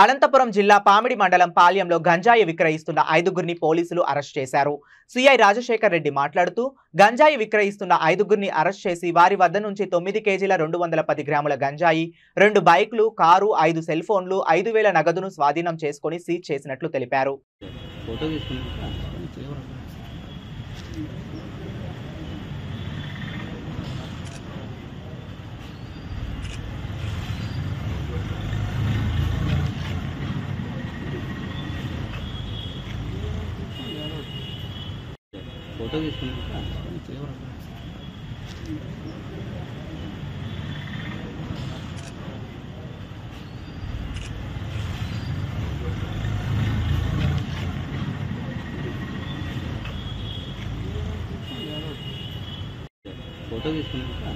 అనంతపురం జిల్లా పామిడి మండలం పాల్యంలో గంజాయి విక్రయిస్తున్న 5గురిని పోలీసులు అరెస్ట్ చేశారు. సిఐ రాజశేఖర్ రెడ్డి మాట్లాడుతూ గంజాయి విక్రయిస్తున్న 5గురిని అరెస్ట్ చేసి వారి వద్ద నుంచి 9 కేజీల 210 గ్రాముల గంజాయి, 2 బైక్లు, కారు, 5 సెల్ ఫోన్లు, 5,000 నగదును స్వాధీనం చేసుకుని సీజ్ చేసినట్లు తెలిపారు. ఫోటో తీసుకుంటా ఫోటో తీసుకుంటా